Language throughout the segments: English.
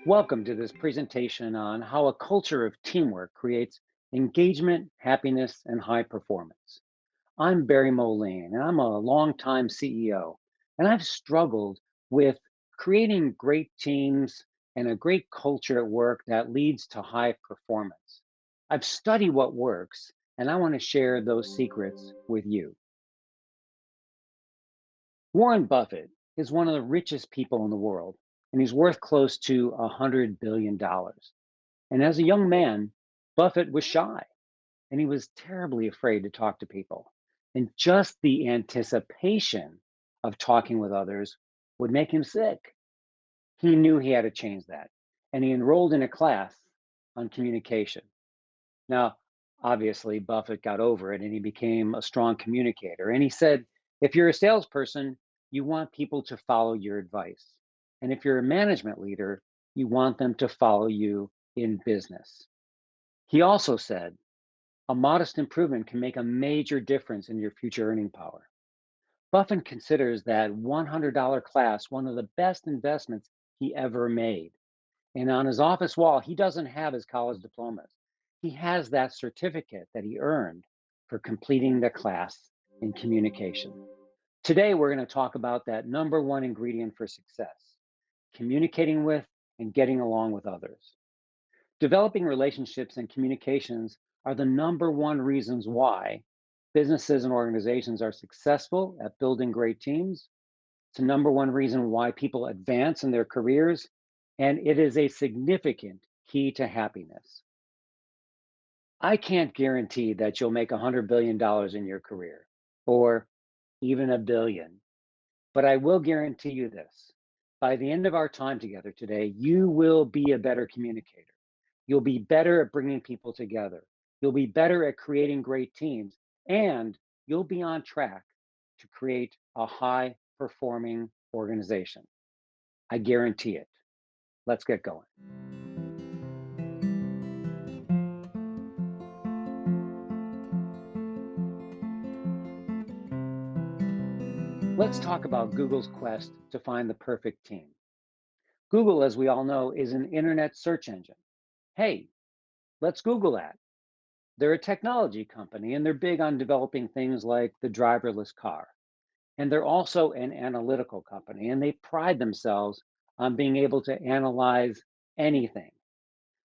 Welcome to this presentation on how a culture of teamwork creates engagement, happiness, and high performance. I'm Barry Moline, and I'm a longtime CEO, and I've struggled with creating great teams and a great culture at work that leads to high performance. I've studied what works, and I want to share those secrets with you. Warren Buffett is one of the richest people in the world, and he's worth close to $100 billion. And as a young man, Buffett was shy and he was terribly afraid to talk to people. And just the anticipation of talking with others would make him sick. He knew he had to change that. And he enrolled in a class on communication. Now, obviously, Buffett got over it and he became a strong communicator. And he said, if you're a salesperson, you want people to follow your advice. And if you're a management leader, you want them to follow you in business. He also said, a modest improvement can make a major difference in your future earning power. Buffett considers that $100 class one of the best investments he ever made. And on his office wall, he doesn't have his college diplomas. He has that certificate that he earned for completing the class in communication. Today, we're going to talk about that number one ingredient for success: communicating with and getting along with others. Developing relationships and communications are the number one reasons why businesses and organizations are successful at building great teams. It's the number one reason why people advance in their careers, and it is a significant key to happiness. I can't guarantee that you'll make $100 billion in your career or even a billion, but I will guarantee you this. By the end of our time together today, you will be a better communicator. You'll be better at bringing people together. You'll be better at creating great teams, and you'll be on track to create a high performing organization. I guarantee it. Let's get going. Let's talk about Google's quest to find the perfect team. Google, as we all know, is an internet search engine. Hey, let's Google that. They're a technology company and they're big on developing things like the driverless car. And they're also an analytical company and they pride themselves on being able to analyze anything.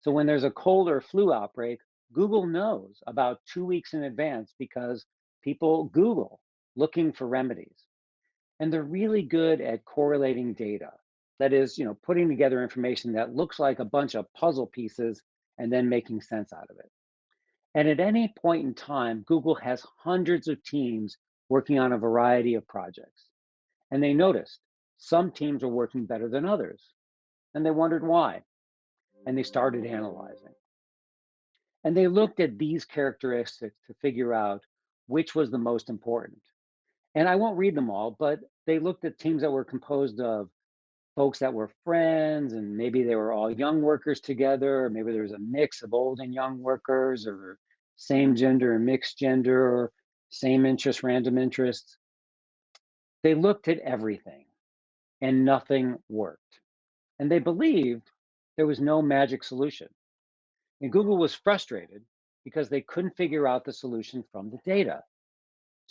So when there's a cold or flu outbreak, Google knows about 2 weeks in advance because people Google looking for remedies. And they're really good at correlating data. That is, putting together information that looks like a bunch of puzzle pieces and then making sense out of it. And at any point in time, Google has hundreds of teams working on a variety of projects. And they noticed some teams are working better than others. And they wondered why. And they started analyzing. And they looked at these characteristics to figure out which was the most important. And I won't read them all, but they looked at teams that were composed of folks that were friends, and maybe they were all young workers together, or maybe there was a mix of old and young workers, or same gender and mixed gender, or same interests, random interests. They looked at everything and nothing worked. And they believed there was no magic solution. And Google was frustrated because they couldn't figure out the solution from the data.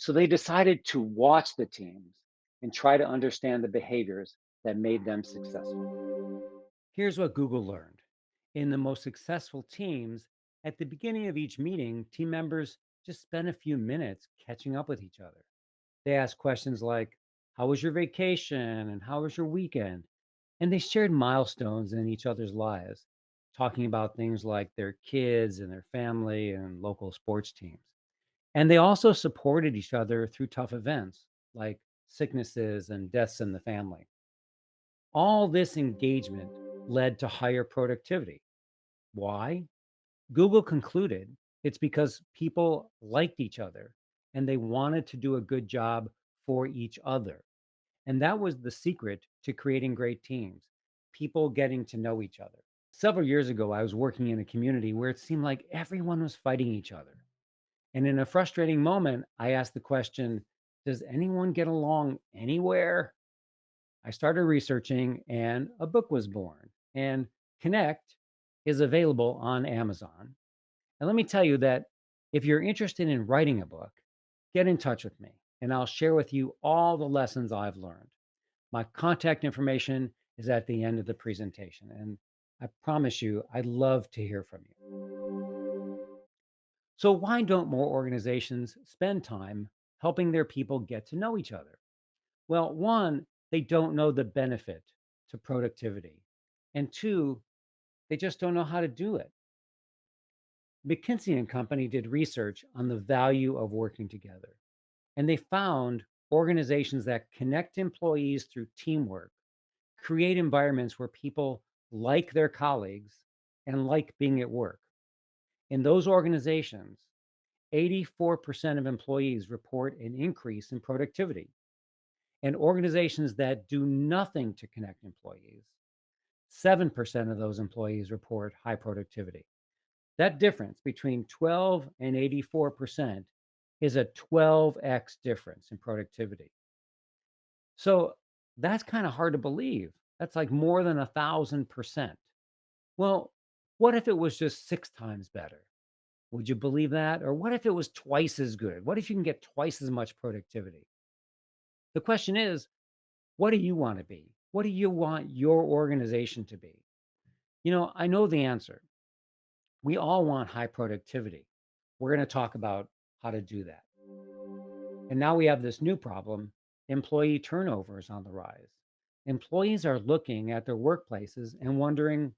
So they decided to watch the teams and try to understand the behaviors that made them successful. Here's what Google learned. In the most successful teams, at the beginning of each meeting, team members just spend a few minutes catching up with each other. They asked questions like, how was your vacation? And how was your weekend? And they shared milestones in each other's lives, talking about things like their kids and their family and local sports teams. And they also supported each other through tough events like sicknesses and deaths in the family. All this engagement led to higher productivity. Why? Google concluded it's because people liked each other and they wanted to do a good job for each other. And that was the secret to creating great teams, people getting to know each other. Several years ago, I was working in a community where it seemed like everyone was fighting each other. And in a frustrating moment, I asked the question, does anyone get along anywhere? I started researching and a book was born. And Connect is available on Amazon. And let me tell you that if you're interested in writing a book, get in touch with me and I'll share with you all the lessons I've learned. My contact information is at the end of the presentation. And I promise you, I'd love to hear from you. So, why don't more organizations spend time helping their people get to know each other? Well, one, they don't know the benefit to productivity. And two, they just don't know how to do it. McKinsey and Company did research on the value of working together, and they found organizations that connect employees through teamwork create environments where people like their colleagues and like being at work. In those organizations, 84% of employees report an increase in productivity. And organizations that do nothing to connect employees, 7% of those employees report high productivity. That difference between 12 and 84% is a 12x difference in productivity. So that's kind of hard to believe. That's like more than 1,000%. Well, what if it was just 6 times better? Would you believe that? Or what if it was twice as good? What if you can get twice as much productivity? The question is, what do you want to be? What do you want your organization to be? I know the answer. We all want high productivity. We're going to talk about how to do that. And now we have this new problem. Employee turnover is on the rise. Employees are looking at their workplaces and wondering,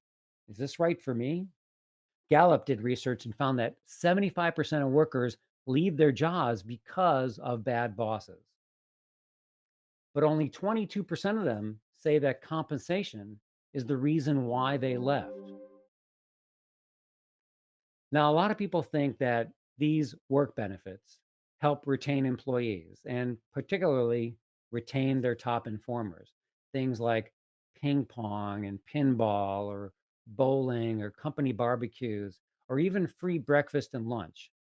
is this right for me? Gallup did research and found that 75% of workers leave their jobs because of bad bosses. But only 22% of them say that compensation is the reason why they left. Now, a lot of people think that these work benefits help retain employees and particularly retain their top informers. Things like ping pong and pinball or bowling or company barbecues or even free breakfast and lunch.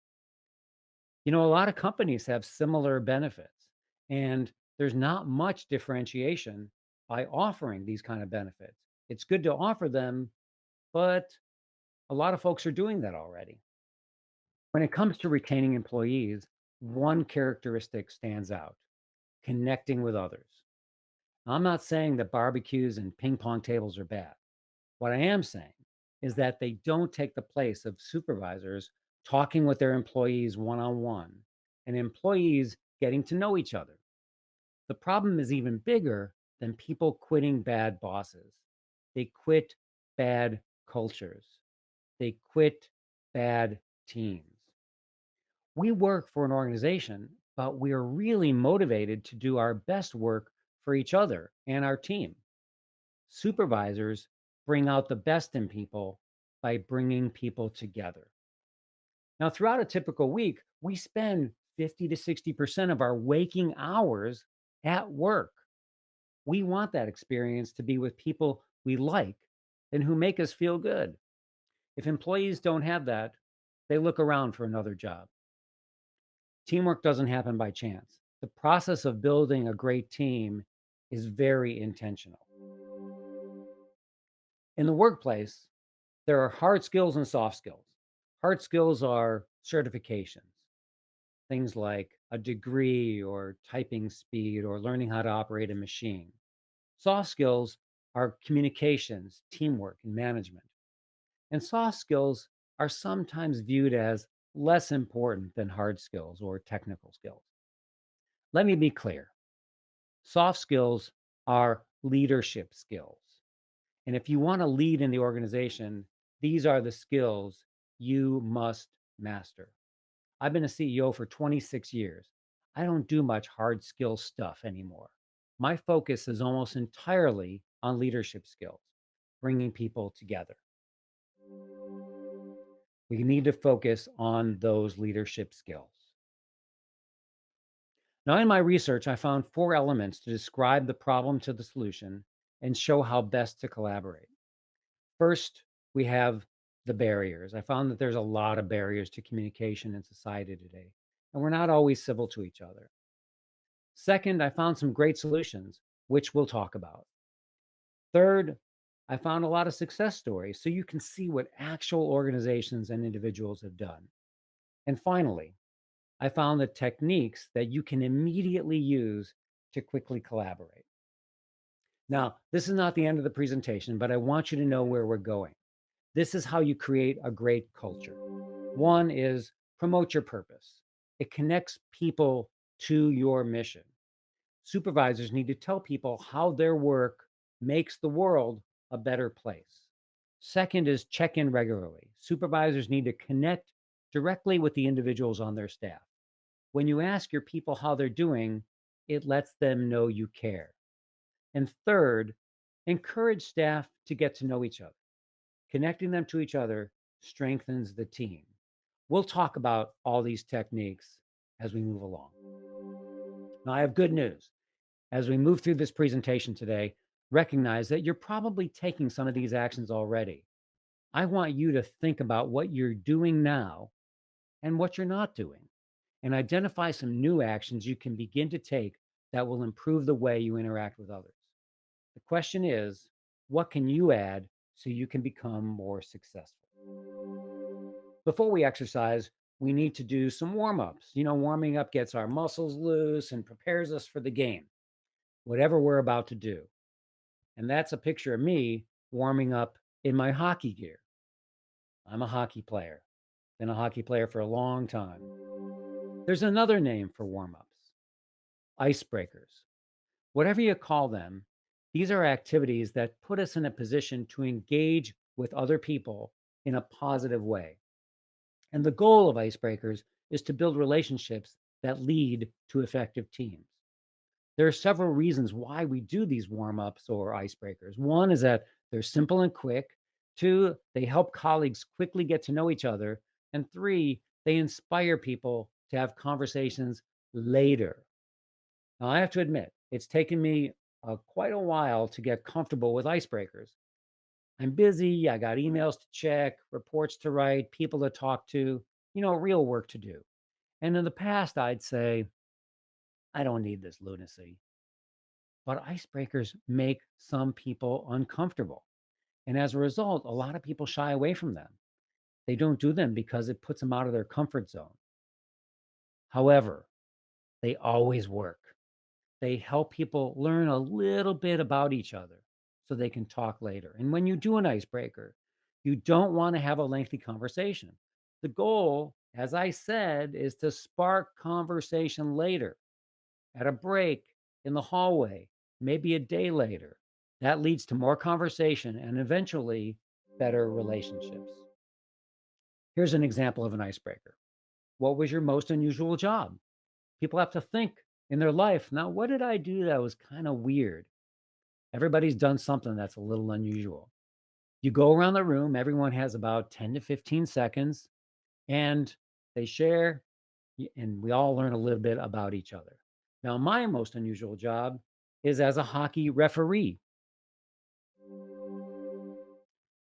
A lot of companies have similar benefits and there's not much differentiation by offering these kind of benefits. It's good to offer them, but a lot of folks are doing that already. When it comes to retaining employees, one characteristic stands out: connecting with others. I'm not saying that barbecues and ping pong tables are bad. What I am saying is that they don't take the place of supervisors talking with their employees one on one and employees getting to know each other. The problem is even bigger than people quitting bad bosses. They quit bad cultures, they quit bad teams. We work for an organization, but we are really motivated to do our best work for each other and our team. Supervisors bring out the best in people by bringing people together. Now, throughout a typical week, we spend 50 to 60% of our waking hours at work. We want that experience to be with people we like and who make us feel good. If employees don't have that, they look around for another job. Teamwork doesn't happen by chance. The process of building a great team is very intentional. In the workplace, there are hard skills and soft skills. Hard skills are certifications, things like a degree or typing speed or learning how to operate a machine. Soft skills are communications, teamwork, and management. And soft skills are sometimes viewed as less important than hard skills or technical skills. Let me be clear: soft skills are leadership skills. And if you want to lead in the organization, these are the skills you must master. I've been a CEO for 26 years. I don't do much hard skill stuff anymore. My focus is almost entirely on leadership skills, bringing people together. We need to focus on those leadership skills. Now, in my research, I found 4 elements to describe the problem to the solution and show how best to collaborate. First, we have the barriers. I found that there's a lot of barriers to communication in society today, and we're not always civil to each other. Second, I found some great solutions, which we'll talk about. Third, I found a lot of success stories so you can see what actual organizations and individuals have done. And finally, I found the techniques that you can immediately use to quickly collaborate. Now, this is not the end of the presentation, but I want you to know where we're going. This is how you create a great culture. One is promote your purpose. It connects people to your mission. Supervisors need to tell people how their work makes the world a better place. Second is check in regularly. Supervisors need to connect directly with the individuals on their staff. When you ask your people how they're doing, it lets them know you care. And third, encourage staff to get to know each other. Connecting them to each other strengthens the team. We'll talk about all these techniques as we move along. Now, I have good news. As we move through this presentation today, recognize that you're probably taking some of these actions already. I want you to think about what you're doing now and what you're not doing, and identify some new actions you can begin to take that will improve the way you interact with others. The question is, what can you add so you can become more successful? Before we exercise, we need to do some warm ups. Warming up gets our muscles loose and prepares us for the game, whatever we're about to do. And that's a picture of me warming up in my hockey gear. I'm a hockey player, been a hockey player for a long time. There's another name for warm ups: icebreakers. Whatever you call them, these are activities that put us in a position to engage with other people in a positive way. And the goal of icebreakers is to build relationships that lead to effective teams. There are several reasons why we do these warm ups or icebreakers. One is that they're simple and quick. Two, they help colleagues quickly get to know each other. And three, they inspire people to have conversations later. Now, I have to admit, it's taken me quite a while to get comfortable with icebreakers. I'm busy, I got emails to check, reports to write, people to talk to, real work to do. And in the past, I'd say, I don't need this lunacy. But icebreakers make some people uncomfortable. And as a result, a lot of people shy away from them. They don't do them because it puts them out of their comfort zone. However, they always work. They help people learn a little bit about each other so they can talk later. And when you do an icebreaker, you don't want to have a lengthy conversation. The goal, as I said, is to spark conversation later, at a break, in the hallway, maybe a day later. That leads to more conversation and eventually better relationships. Here's an example of an icebreaker. What was your most unusual job? People have to think in their life, now, what did I do that was kind of weird? Everybody's done something that's a little unusual. You go around the room, everyone has about 10 to 15 seconds, and they share, and we all learn a little bit about each other. Now, my most unusual job is as a hockey referee.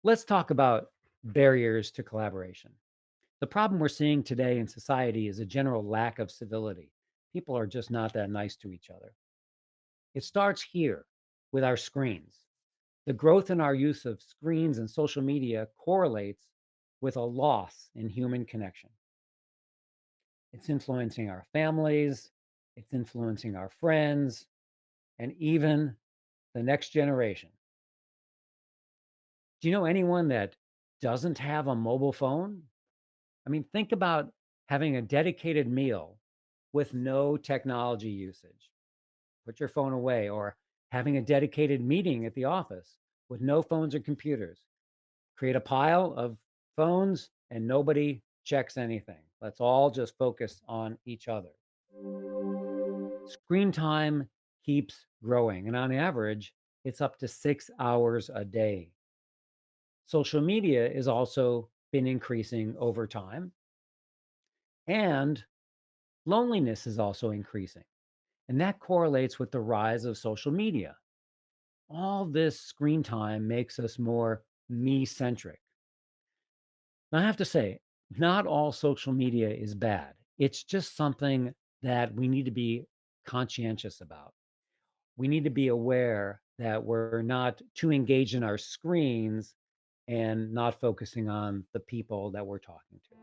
Let's talk about barriers to collaboration. The problem we're seeing today in society is a general lack of civility. People are just not that nice to each other. It starts here with our screens. The growth in our use of screens and social media correlates with a loss in human connection. It's influencing our families, it's influencing our friends, and even the next generation. Do you know anyone that doesn't have a mobile phone? I mean, think about having a dedicated meal with no technology usage. Put your phone away, or having a dedicated meeting at the office with no phones or computers. Create a pile of phones and nobody checks anything. Let's all just focus on each other. Screen time keeps growing, and on average, it's up to 6 hours a day. Social media is also been increasing over time, and loneliness is also increasing. And that correlates with the rise of social media. All this screen time makes us more me centric. Now, I have to say, not all social media is bad. It's just something that we need to be conscientious about. We need to be aware that we're not too engaged in our screens and not focusing on the people that we're talking to.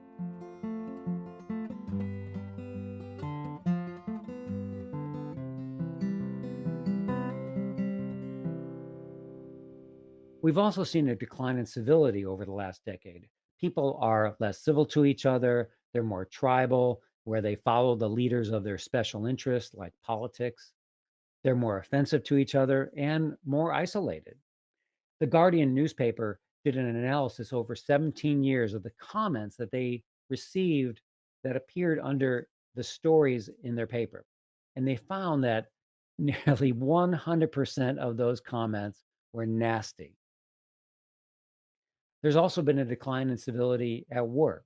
We've also seen a decline in civility over the last decade. People are less civil to each other, they're more tribal, where they follow the leaders of their special interests, like politics. They're more offensive to each other and more isolated. The Guardian newspaper did an analysis over 17 years of the comments that they received that appeared under the stories in their paper. And they found that nearly 100% of those comments were nasty. There's also been a decline in civility at work.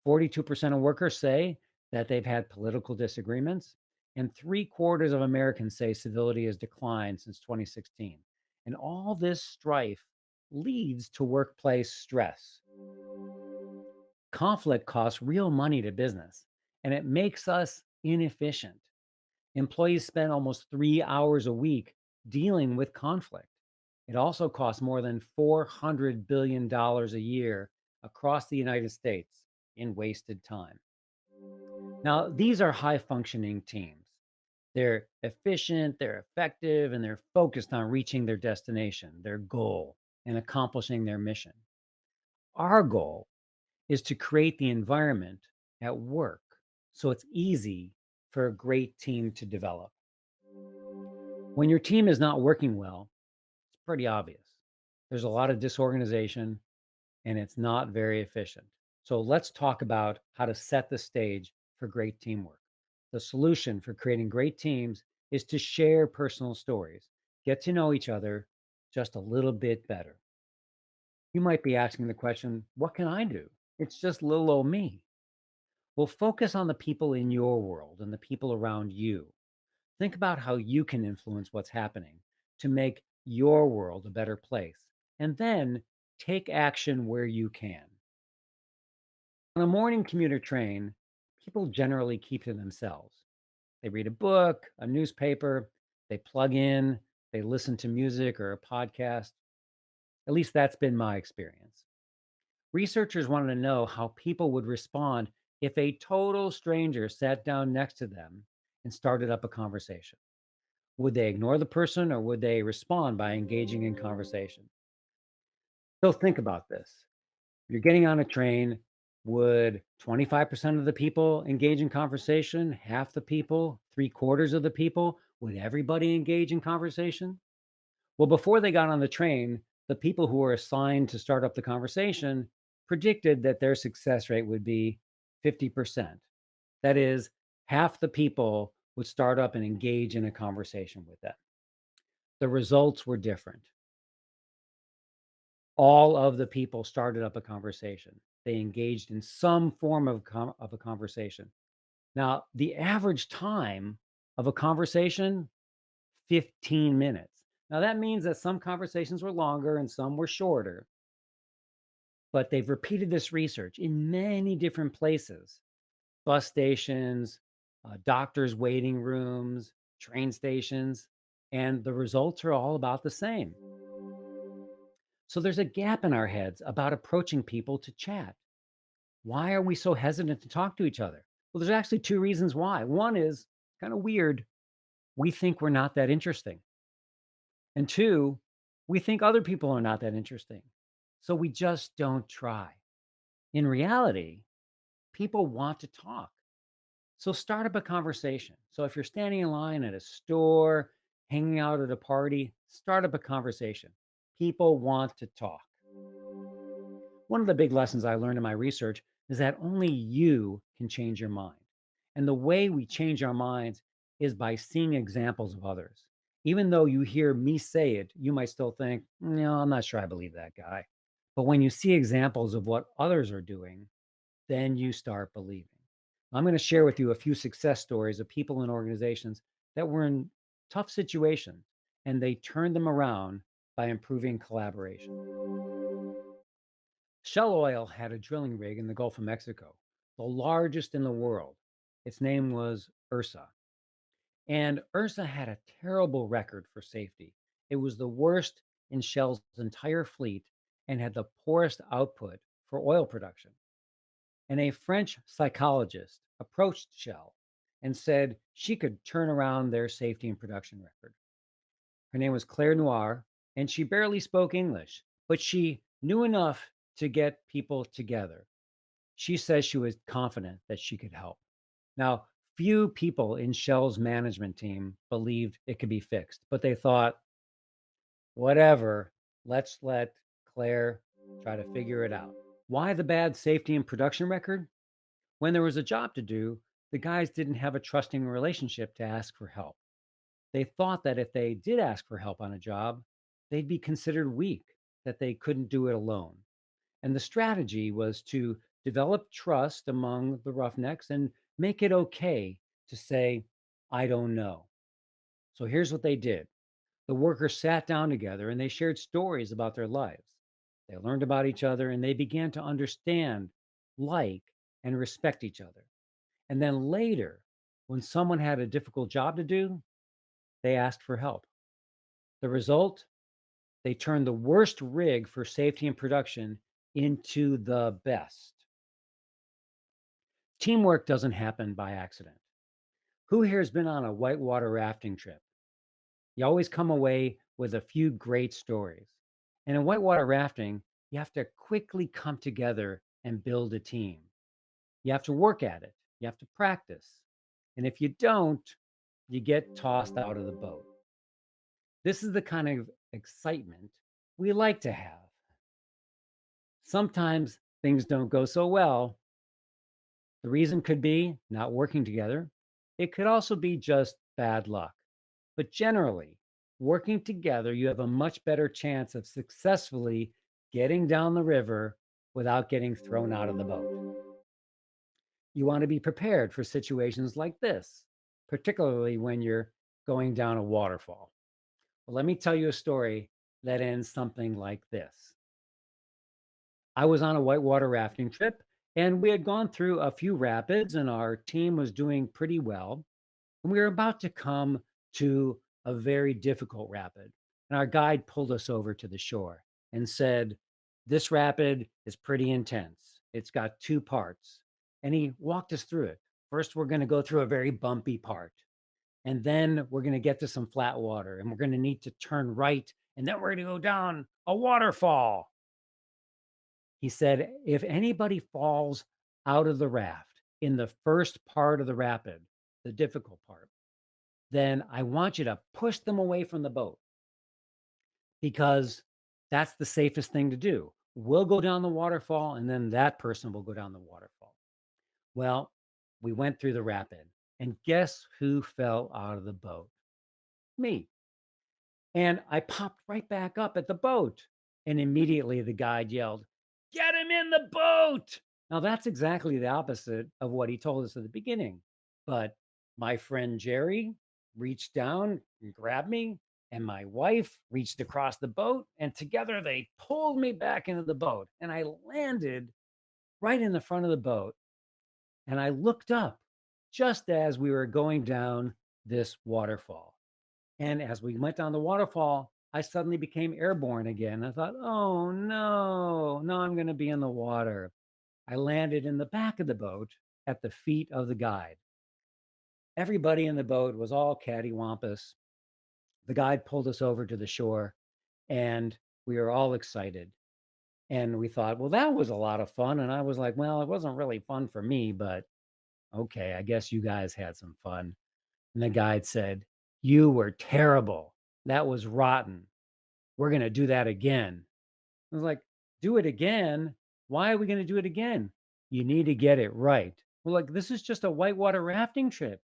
42% of workers say that they've had political disagreements, and three-quarters of Americans say civility has declined since 2016. And all this strife leads to workplace stress. Conflict costs real money to business, and it makes us inefficient. Employees spend almost 3 hours a week dealing with conflict. It also costs more than $400 billion a year across the United States in wasted time. Now, these are high functioning teams. They're efficient, they're effective, and they're focused on reaching their destination, their goal, and accomplishing their mission. Our goal is to create the environment at work so it's easy for a great team to develop. When your team is not working well, it's pretty obvious. There's a lot of disorganization and it's not very efficient. So let's talk about how to set the stage for great teamwork. The solution for creating great teams is to share personal stories, get to know each other just a little bit better. You might be asking the question, what can I do? It's just little old me. Well, focus on the people in your world and the people around you. Think about how you can influence what's happening to make your world a better place. And then take action where you can. On a morning commuter train, people generally keep to themselves. They read a book, a newspaper, they plug in, they listen to music or a podcast. At least that's been my experience. Researchers wanted to know how people would respond if a total stranger sat down next to them and started up a conversation. Would they ignore the person or would they respond by engaging in conversation? So think about this. You're getting on a train. Would 25% of the people engage in conversation? Half the people? Three-quarters of the people? Would everybody engage in conversation? Well, before they got on the train, the people who were assigned to start up the conversation predicted that their success rate would be 50%. That is, half the people would start up and engage in a conversation with them. The results were different. All of the people started up a conversation. They engaged in some form of a conversation. Now, the average time of a conversation, 15 minutes. Now, that means that some conversations were longer and some were shorter, but they've repeated this research in many different places: bus stations, doctors' waiting rooms, train stations, and the results are all about the same. So there's a gap in our heads about approaching people to chat. Why are we so hesitant to talk to each other? Well, there's actually two reasons why. One is kind of weird. We think we're not that interesting. And two, we think other people are not that interesting. So we just don't try. In reality, people want to talk. So start up a conversation. So if you're standing in line at a store, hanging out at a party, start up a conversation. People want to talk. One of the big lessons I learned in my research is that only you can change your mind. And the way we change our minds is by seeing examples of others. Even though you hear me say it, you might still think, no, I'm not sure I believe that guy. But when you see examples of what others are doing, then you start believing. I'm going to share with you a few success stories of people and organizations that were in tough situations and they turned them around by improving collaboration. Shell Oil had a drilling rig in the Gulf of Mexico, the largest in the world. Its name was Ursa. And Ursa had a terrible record for safety. It was the worst in Shell's entire fleet and had the poorest output for oil production. And a French psychologist approached Shell and said she could turn around their safety and production record. Her name was Claire Noir, and she barely spoke English, but she knew enough to get people together. She says she was confident that she could help. Now, few people in Shell's management team believed it could be fixed, but they thought, whatever, let's let Claire try to figure it out. Why the bad safety and production record? When there was a job to do, the guys didn't have a trusting relationship to ask for help. They thought that if they did ask for help on a job, they'd be considered weak, that they couldn't do it alone. And the strategy was to develop trust among the roughnecks and make it okay to say, I don't know. So here's what they did: the workers sat down together and they shared stories about their lives. They learned about each other and they began to understand, like, and respect each other. And then later, when someone had a difficult job to do, they asked for help. The result, they turned the worst rig for safety and production into the best. Teamwork doesn't happen by accident. Who here has been on a whitewater rafting trip? You always come away with a few great stories. And in whitewater rafting, you have to quickly come together and build a team. You have to work at it, you have to practice. And if you don't, you get tossed out of the boat. This is the kind of excitement we like to have. Sometimes things don't go so well. The reason could be not working together. It could also be just bad luck. But generally, working together, you have a much better chance of successfully getting down the river without getting thrown out of the boat. You want to be prepared for situations like this, particularly when you're going down a waterfall. Well, let me tell you a story that ends something like this. I was on a whitewater rafting trip and we had gone through a few rapids and our team was doing pretty well. And we were about to come to a very difficult rapid. And our guide pulled us over to the shore and said, this rapid is pretty intense. It's got two parts. And he walked us through it. First, we're going to go through a very bumpy part. And then we're going to get to some flat water and we're going to need to turn right. And then we're going to go down a waterfall. He said, if anybody falls out of the raft in the first part of the rapid, the difficult part, then I want you to push them away from the boat because that's the safest thing to do. We'll go down the waterfall and then that person will go down the waterfall. Well, we went through the rapid and guess who fell out of the boat? Me. And I popped right back up at the boat. And immediately the guide yelled, get him in the boat. Now, that's exactly the opposite of what he told us at the beginning. But my friend Jerry reached down and grabbed me, and my wife reached across the boat, and together they pulled me back into the boat. And I landed right in the front of the boat. And I looked up just as we were going down this waterfall. And as we went down the waterfall, I suddenly became airborne again. I thought, oh no, no, I'm going to be in the water. I landed in the back of the boat at the feet of the guide. Everybody in the boat was all cattywampus. The guide pulled us over to the shore and we were all excited. And we thought, well, that was a lot of fun. And I was like, well, it wasn't really fun for me, but okay, I guess you guys had some fun. And the guide said, you were terrible. That was rotten. We're going to do that again. I was like, do it again? Why are we going to do it again? You need to get it right. Well, like, this is just a whitewater rafting trip.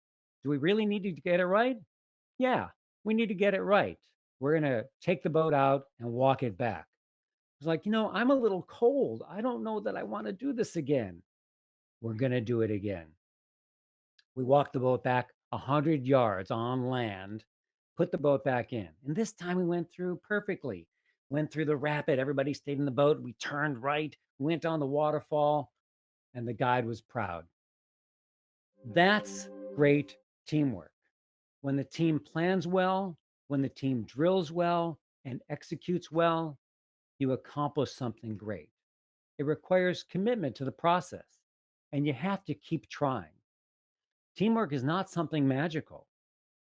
Do we really need to get it right? Yeah, we need to get it right. We're going to take the boat out and walk it back. I was like, I'm a little cold. I don't know that I want to do this again. We're going to do it again. We walked the boat back 100 yards on land, put the boat back in. And this time we went through perfectly. Went through the rapid. Everybody stayed in the boat. We turned right, went on the waterfall, and the guide was proud. That's great teamwork. When the team plans well, When the team drills well and executes well, you accomplish something great. It requires commitment to the process, and you have to keep trying. Teamwork is not something magical,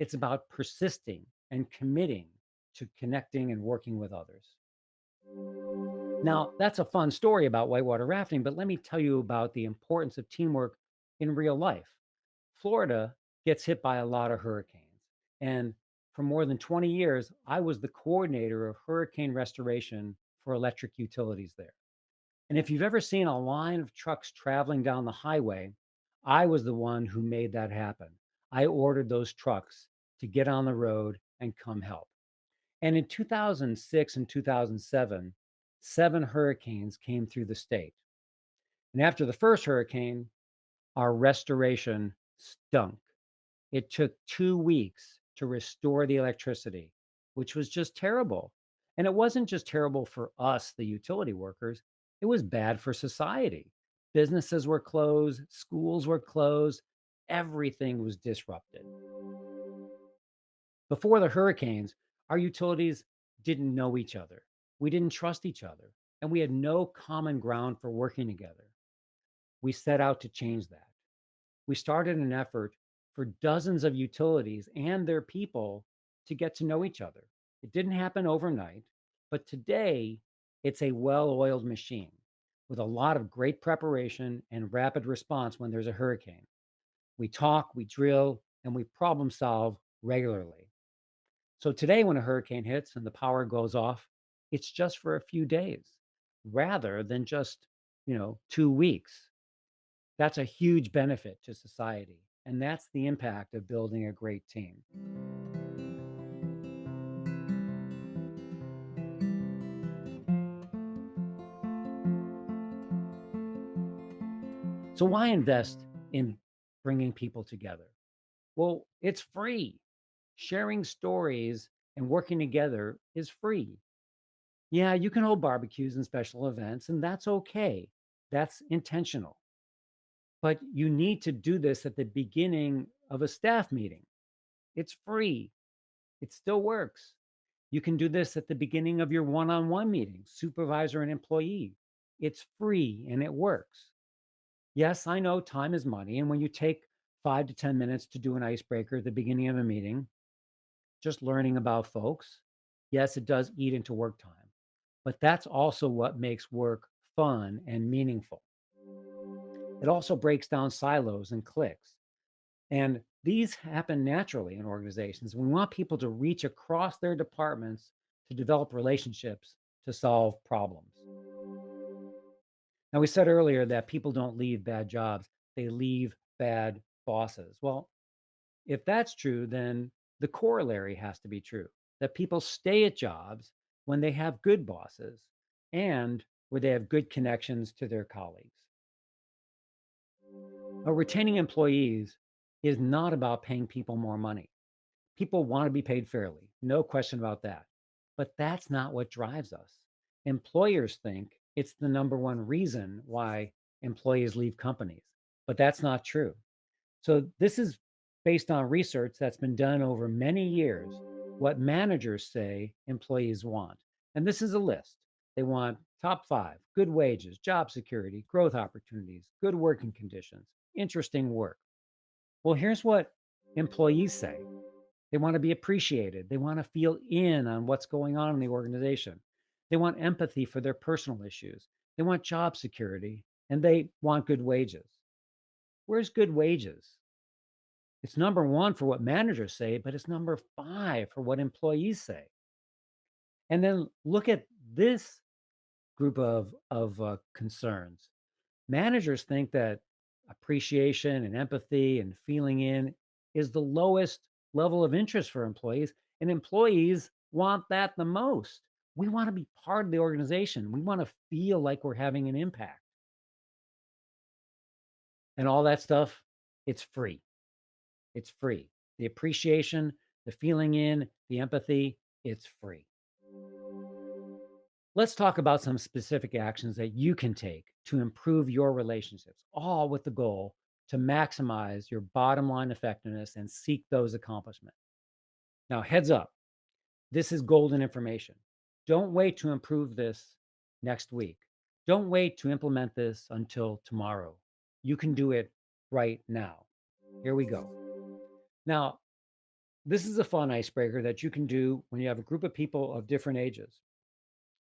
it's about persisting and committing to connecting and working with others. Now, that's a fun story about whitewater rafting, but let me tell you about the importance of teamwork in real life. Florida gets hit by a lot of hurricanes. And for more than 20 years, I was the coordinator of hurricane restoration for electric utilities there. And if you've ever seen a line of trucks traveling down the highway, I was the one who made that happen. I ordered those trucks to get on the road and come help. And in 2006 and 2007, seven hurricanes came through the state. And after the first hurricane, our restoration stunk. It took 2 weeks to restore the electricity, which was just terrible. And it wasn't just terrible for us, the utility workers, it was bad for society. Businesses were closed, schools were closed, everything was disrupted. Before the hurricanes, our utilities didn't know each other. We didn't trust each other, and we had no common ground for working together. We set out to change that. We started an effort for dozens of utilities and their people to get to know each other. It didn't happen overnight, but today it's a well oiled machine with a lot of great preparation and rapid response when there's a hurricane. We talk, we drill, and we problem solve regularly. So today, when a hurricane hits and the power goes off, it's just for a few days rather than just, 2 weeks. That's a huge benefit to society. And that's the impact of building a great team. So, why invest in bringing people together? Well, it's free. Sharing stories and working together is free. Yeah, you can hold barbecues and special events, and that's okay. That's intentional. But you need to do this at the beginning of a staff meeting. It's free, it still works. You can do this at the beginning of your one on one meeting, supervisor and employee. It's free and it works. Yes, I know time is money. And when you take 5 to 10 minutes to do an icebreaker at the beginning of a meeting, just learning about folks, yes, it does eat into work time. But that's also what makes work fun and meaningful. It also breaks down silos and cliques. And these happen naturally in organizations. We want people to reach across their departments to develop relationships to solve problems. Now, we said earlier that people don't leave bad jobs, they leave bad bosses. Well, if that's true, then the corollary has to be true that people stay at jobs when they have good bosses and where they have good connections to their colleagues. Retaining employees is not about paying people more money. People want to be paid fairly, no question about that. But that's not what drives us. Employers think it's the number one reason why employees leave companies, but that's not true. So, this is based on research that's been done over many years, what managers say employees want. And this is a list. They want top five: good wages, job security, growth opportunities, good working conditions, interesting work. Well, here's what employees say: they want to be appreciated. They want to feel in on what's going on in the organization. They want empathy for their personal issues. They want job security and they want good wages. Where's good wages? It's number one for what managers say, but it's number five for what employees say. And then look at this group of concerns. Managers think that appreciation and empathy and feeling in is the lowest level of interest for employees, and employees want that the most. We want to be part of the organization. We want to feel like we're having an impact. And all that stuff, it's free. It's free. The appreciation, the feeling in, the empathy, it's free. Let's talk about some specific actions that you can take to improve your relationships, all with the goal to maximize your bottom line effectiveness and seek those accomplishments. Now, heads up, This is golden information. Don't wait to improve this next week. Don't wait to implement this until tomorrow. You can do it right now. Here we go. Now, this is a fun icebreaker that you can do when you have a group of people of different ages.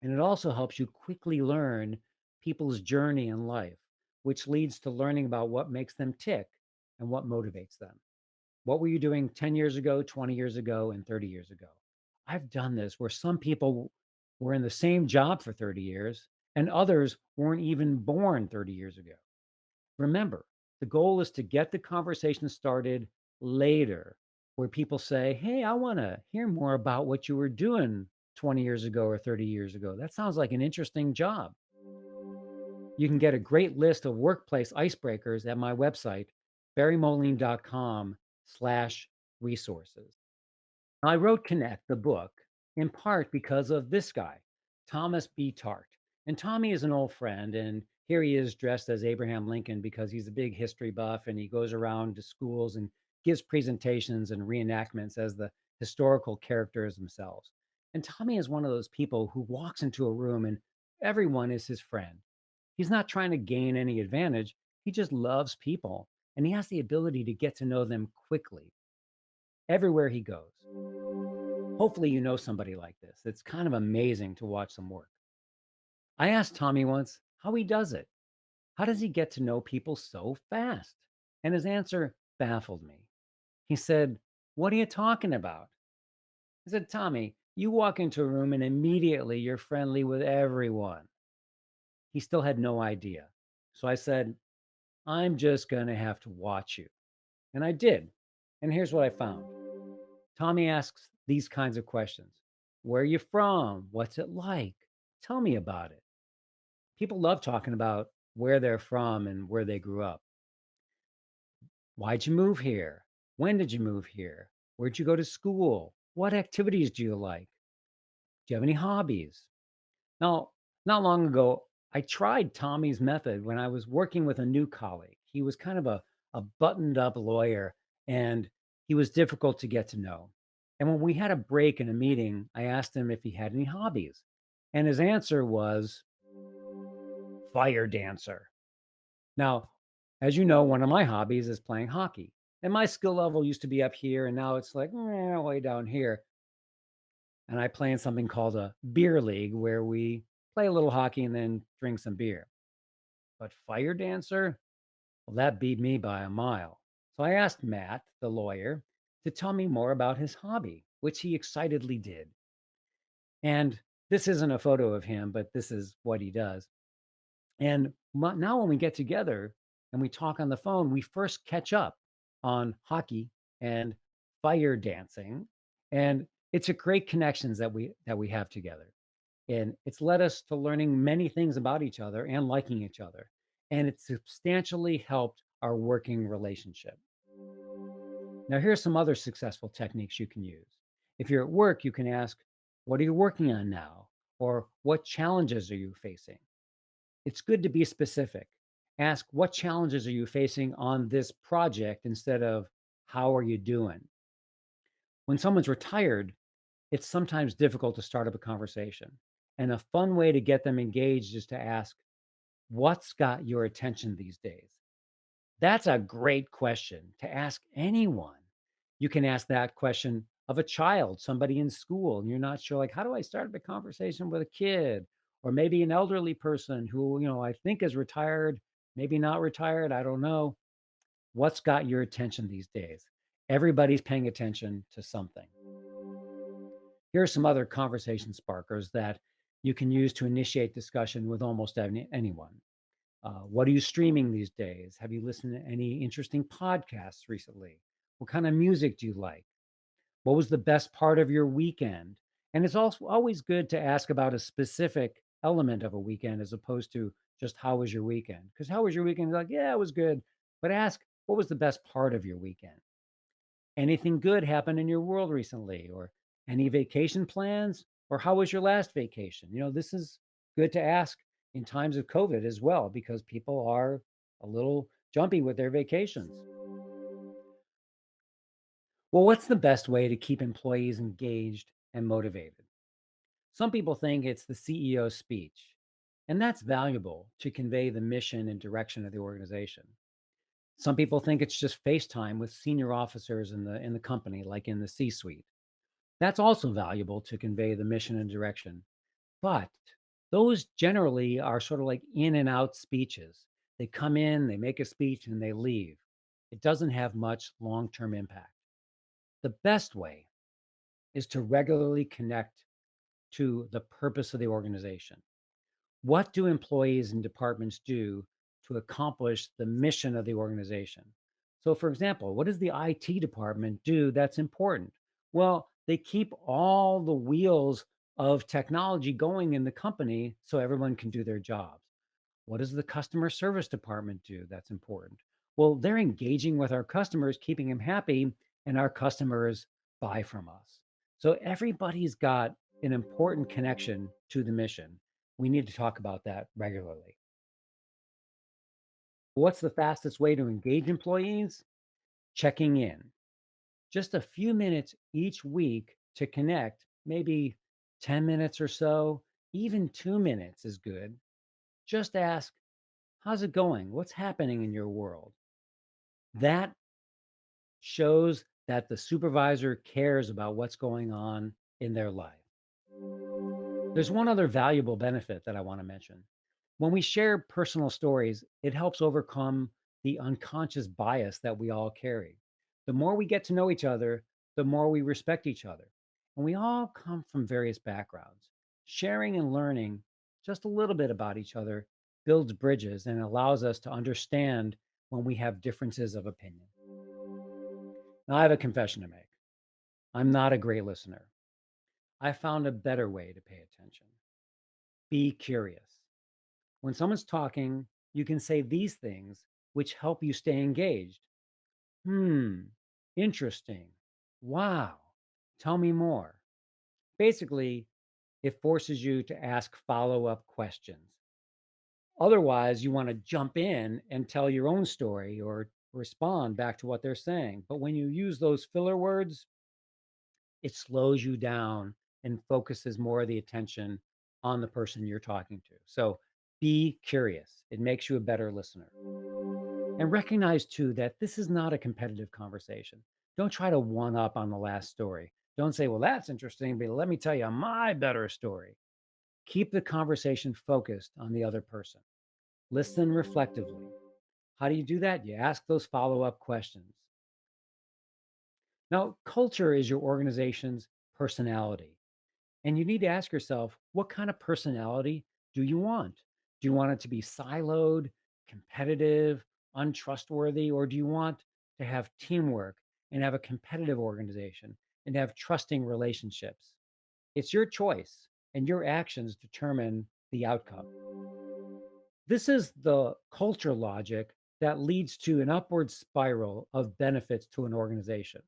And it also helps you quickly learn people's journey in life, which leads to learning about what makes them tick and what motivates them. What were you doing 10 years ago, 20 years ago, and 30 years ago? I've done this where some people were in the same job for 30 years and others weren't even born 30 years ago. Remember, the goal is to get the conversation started later where people say, "Hey, I want to hear more about what you were doing 20 years ago or 30 years ago. That sounds like an interesting job." You can get a great list of workplace icebreakers at my website, barrymoline.com/resources. I wrote Connect, the book, in part because of this guy, Thomas B. Tart. And Tommy is an old friend, and here he is dressed as Abraham Lincoln because he's a big history buff and he goes around to schools and gives presentations and reenactments as the historical characters themselves. And Tommy is one of those people who walks into a room and everyone is his friend. He's not trying to gain any advantage, he just loves people and he has the ability to get to know them quickly everywhere he goes. Hopefully, you know somebody like this. It's kind of amazing to watch them work. I asked Tommy once how he does it. How does he get to know people so fast? And his answer baffled me. He said, "What are you talking about?" I said, "Tommy, you walk into a room and immediately you're friendly with everyone." He still had no idea. So I said, "I'm just going to have to watch you." And I did. And here's what I found. Tommy asks these kinds of questions: "Where are you from? What's it like? Tell me about it." People love talking about where they're from and where they grew up. "Why'd you move here? When did you move here? Where'd you go to school? What activities do you like? Do you have any hobbies?" Now, not long ago, I tried Tommy's method when I was working with a new colleague. He was kind of a buttoned up lawyer and he was difficult to get to know. And when we had a break in a meeting, I asked him if he had any hobbies. And his answer was fire dancer. Now, as you know, one of my hobbies is playing hockey. And my skill level used to be up here, and now it's like way down here. And I play in something called a beer league where we play a little hockey and then drink some beer. But fire dancer, well, that beat me by a mile. So I asked Matt, the lawyer, to tell me more about his hobby, which he excitedly did. And this isn't a photo of him, but this is what he does. And now, when we get together and we talk on the phone, we first catch up on hockey and fire dancing, and it's a great connections that we have together. And it's led us to learning many things about each other and liking each other. And it's substantially helped our working relationship. Now, here's some other successful techniques you can use. If you're at work, you can ask, "What are you working on now?" Or "What challenges are you facing?" It's good to be specific. Ask, "What challenges are you facing on this project?" instead of "How are you doing?" When someone's retired, it's sometimes difficult to start up a conversation. And a fun way to get them engaged is to ask, "What's got your attention these days?" That's a great question to ask anyone. You can ask that question of a child, somebody in school, and you're not sure, like, how do I start a conversation with a kid? Or maybe an elderly person who, I think is retired, maybe not retired, I don't know. What's got your attention these days? Everybody's paying attention to something. Here are some other conversation sparkers that you can use to initiate discussion with almost anyone. What are you streaming these days? Have you listened to any interesting podcasts recently? What kind of music do you like? What was the best part of your weekend? And it's also always good to ask about a specific element of a weekend as opposed to just how was your weekend? Because how was your weekend? Like, yeah, it was good. But ask, what was the best part of your weekend? Anything good happened in your world recently? Or any vacation plans? Or how was your last vacation? This is good to ask in times of COVID as well, because people are a little jumpy with their vacations. Well, what's the best way to keep employees engaged and motivated. Some people think it's the CEO's speech, and that's valuable to convey the mission and direction of the organization. Some people think it's just FaceTime with senior officers in the company, like in the C-suite. That's also valuable to convey the mission and direction. But those generally are sort of like in and out speeches. They come in, they make a speech, and they leave. It doesn't have much long term impact. The best way is to regularly connect to the purpose of the organization. What do employees and departments do to accomplish the mission of the organization? So, for example, what does the IT department do that's important? Well, they keep all the wheels of technology going in the company so everyone can do their jobs. What does the customer service department do that's important? Well, they're engaging with our customers, keeping them happy, and our customers buy from us. So everybody's got an important connection to the mission. We need to talk about that regularly. What's the fastest way to engage employees? Checking in. Just a few minutes each week to connect, maybe 10 minutes or so, even 2 minutes is good. Just ask, how's it going? What's happening in your world? That shows that the supervisor cares about what's going on in their life. There's one other valuable benefit that I want to mention. When we share personal stories, it helps overcome the unconscious bias that we all carry. The more we get to know each other, the more we respect each other. And we all come from various backgrounds. Sharing and learning just a little bit about each other builds bridges and allows us to understand when we have differences of opinion. Now, I have a confession to make. I'm not a great listener. I found a better way to pay attention. Be curious. When someone's talking, you can say these things which help you stay engaged. Hmm, interesting. Wow. Tell me more. Basically, it forces you to ask follow up questions. Otherwise, you want to jump in and tell your own story or respond back to what they're saying. But when you use those filler words, it slows you down and focuses more of the attention on the person you're talking to. So be curious. It makes you a better listener. And recognize too that this is not a competitive conversation. Don't try to one up on the last story. Don't say, well, that's interesting, but let me tell you my better story. Keep the conversation focused on the other person. Listen reflectively. How do you do that? You ask those follow up questions. Now, culture is your organization's personality. And you need to ask yourself, what kind of personality do you want? Do you want it to be siloed, competitive, untrustworthy, or do you want to have teamwork and have a competitive organization and have trusting relationships? It's your choice, and your actions determine the outcome. This is the culture logic that leads to an upward spiral of benefits to an organization.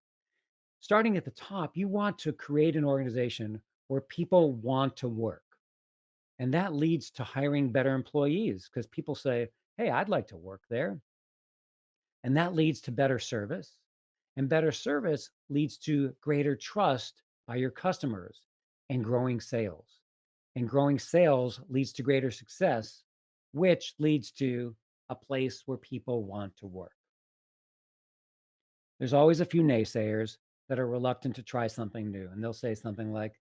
Starting at the top, you want to create an organization where people want to work. And that leads to hiring better employees because people say, hey, I'd like to work there. And that leads to better service. And better service leads to greater trust by your customers and growing sales. And growing sales leads to greater success, which leads to a place where people want to work. There's always a few naysayers that are reluctant to try something new. And they'll say something like,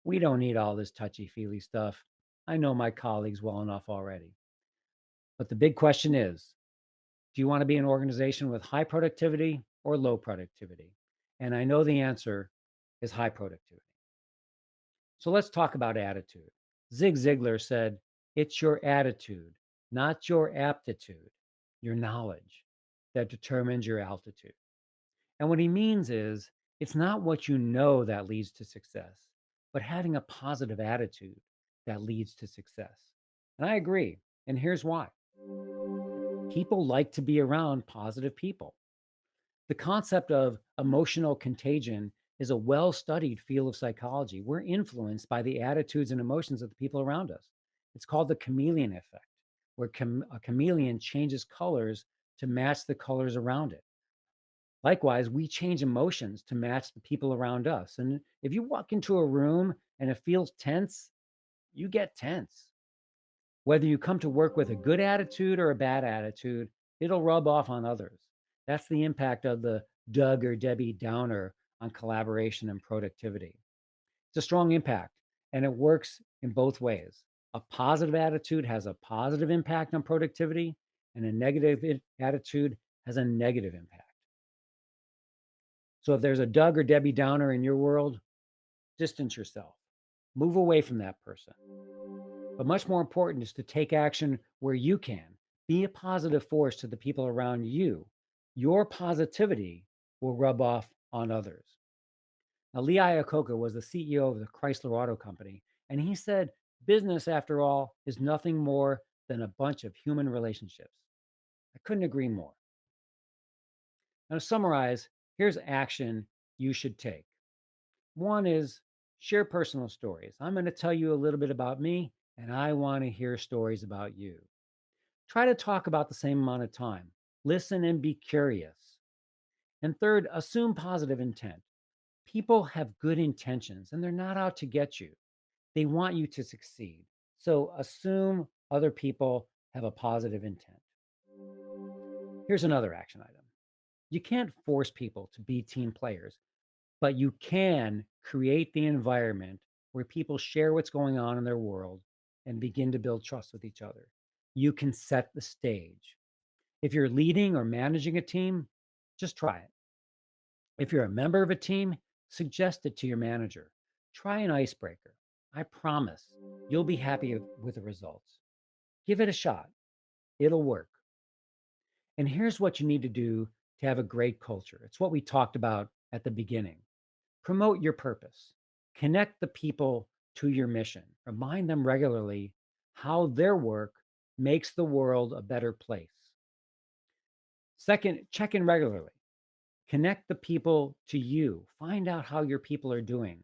we don't need all this touchy feely stuff. I know my colleagues well enough already. But the big question is, do you want to be an organization with high productivity or low productivity? And I know the answer is high productivity. So let's talk about attitude. Zig Ziglar said, it's your attitude, not your aptitude, your knowledge that determines your altitude. And what he means is it's not what you know that leads to success, but having a positive attitude that leads to success. And I agree. And here's why: people like to be around positive people. The concept of emotional contagion is a well studied field of psychology. We're influenced by the attitudes and emotions of the people around us. It's called the chameleon effect, where a chameleon changes colors to match the colors around it. Likewise, we change emotions to match the people around us. And if you walk into a room and it feels tense, you get tense. Whether you come to work with a good attitude or a bad attitude, it'll rub off on others. That's the impact of the Doug or Debbie Downer on collaboration and productivity. It's a strong impact, and it works in both ways. A positive attitude has a positive impact on productivity, and a negative attitude has a negative impact. So if there's a Doug or Debbie Downer in your world, distance yourself, move away from that person. But much more important is to take action where you can. Be a positive force to the people around you. Your positivity will rub off on others. Now, Lee Iacocca was the CEO of the Chrysler Auto Company, and he said, business, after all, is nothing more than a bunch of human relationships. I couldn't agree more. Now, to summarize, here's action you should take. One is share personal stories. I'm going to tell you a little bit about me, and I want to hear stories about you. Try to talk about the same amount of time. Listen and be curious. And third, assume positive intent. People have good intentions and they're not out to get you. They want you to succeed. So assume other people have a positive intent. Here's another action item. You can't force people to be team players, but you can create the environment where people share what's going on in their world and begin to build trust with each other. You can set the stage. If you're leading or managing a team, just try it. If you're a member of a team, suggest it to your manager. Try an icebreaker. I promise you'll be happy with the results. Give it a shot. It'll work. And here's what you need to do to have a great culture. It's what we talked about at the beginning. Promote your purpose. Connect the people to your mission. Remind them regularly how their work makes the world a better place. Second, check in regularly. Connect the people to you. Find out how your people are doing.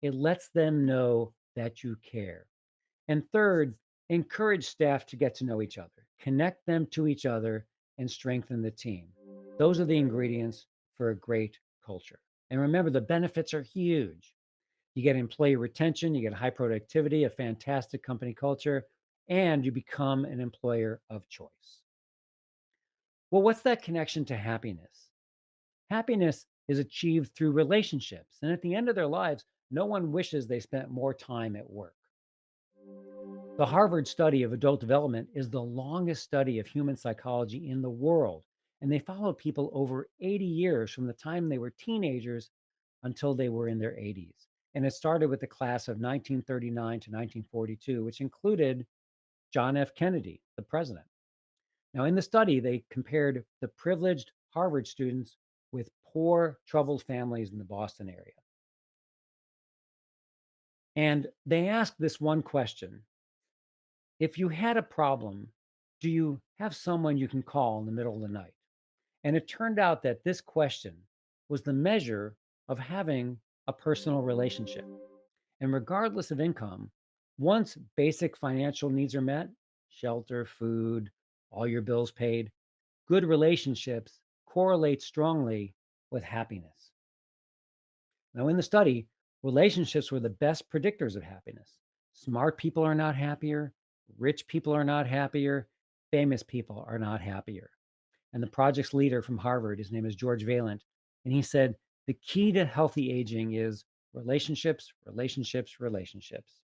It lets them know that you care. And third, encourage staff to get to know each other. Connect them to each other and strengthen the team. Those are the ingredients for a great culture. And remember, the benefits are huge. You get employee retention, you get high productivity, a fantastic company culture, and you become an employer of choice. Well, what's that connection to happiness? Happiness is achieved through relationships. And at the end of their lives, no one wishes they spent more time at work. The Harvard study of adult development is the longest study of human psychology in the world. And they followed people over 80 years from the time they were teenagers until they were in their 80s. And it started with the class of 1939 to 1942, which included John F. Kennedy, the president. Now, in the study, they compared the privileged Harvard students with poor, troubled families in the Boston area. And they asked this one question: if you had a problem, do you have someone you can call in the middle of the night? And it turned out that this question was the measure of having a personal relationship. And regardless of income, once basic financial needs are met, shelter, food, all your bills paid, good relationships correlate strongly with happiness. Now, in the study, relationships were the best predictors of happiness. Smart people are not happier, rich people are not happier, famous people are not happier. And the project's leader from Harvard, his name is George Valent, and he said the key to healthy aging is relationships, relationships, relationships.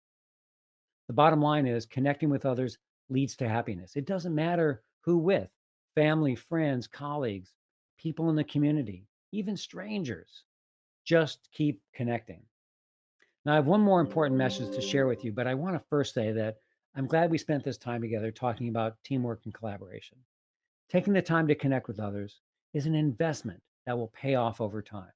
The bottom line is connecting with others leads to happiness. It doesn't matter who with: family, friends, colleagues, people in the community, even strangers. Just keep connecting. Now, I have one more important message to share with you, but I want to first say that I'm glad we spent this time together talking about teamwork and collaboration. Taking the time to connect with others is an investment that will pay off over time.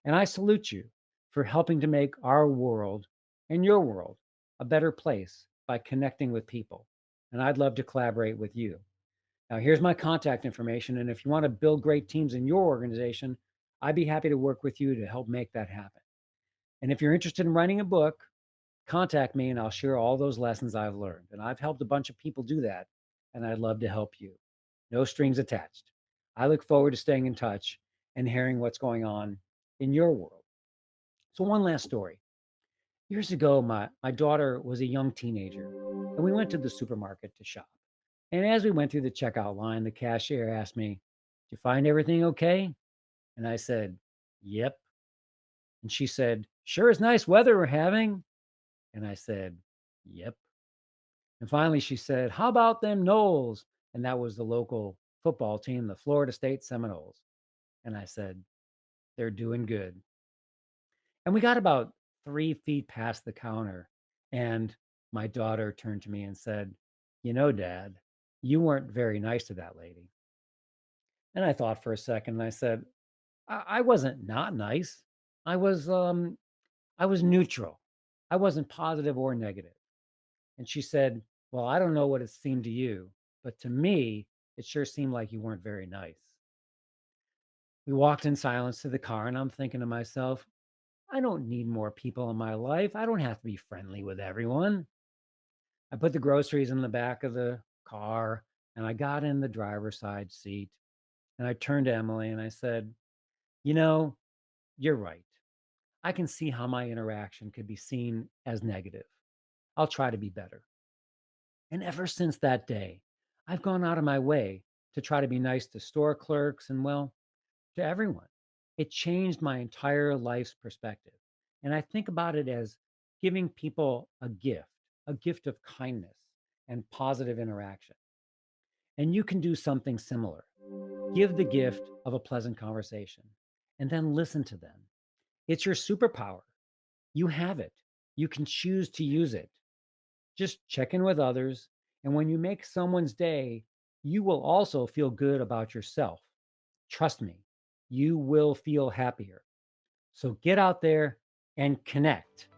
And I salute you for helping to make our world and your world a better place by connecting with people. And I'd love to collaborate with you. Now, here's my contact information. And if you want to build great teams in your organization, I'd be happy to work with you to help make that happen. And if you're interested in writing a book, contact me and I'll share all those lessons I've learned. And I've helped a bunch of people do that. And I'd love to help you. No strings attached. I look forward to staying in touch. and hearing what's going on in your world. So, one last story. Years ago, my daughter was a young teenager, and we went to the supermarket to shop. And as we went through the checkout line, the cashier asked me, "Did you find everything okay?" And I said, "Yep." And she said, "Sure is nice weather we're having." And I said, "Yep." And finally she said, "How about them Knowles?" And that was the local football team, the Florida State Seminoles. And I said, "They're doing good." And we got about 3 feet past the counter. And my daughter turned to me and said, "You know, Dad, you weren't very nice to that lady." And I thought for a second and I said, I wasn't not nice. I was I was neutral. I wasn't positive or negative." And she said, "Well, I don't know what it seemed to you, but to me, it sure seemed like you weren't very nice." We walked in silence to the car, and I'm thinking to myself, I don't need more people in my life. I don't have to be friendly with everyone. I put the groceries in the back of the car and I got in the driver's side seat and I turned to Emily and I said, "You know, you're right. I can see how my interaction could be seen as negative. I'll try to be better." And ever since that day, I've gone out of my way to try to be nice to store clerks and, well, to everyone. It changed my entire life's perspective. And I think about it as giving people a gift of kindness and positive interaction. And you can do something similar. Give the gift of a pleasant conversation and then listen to them. It's your superpower. You have it. You can choose to use it. Just check in with others. And when you make someone's day, you will also feel good about yourself. Trust me, you will feel happier. So get out there and connect.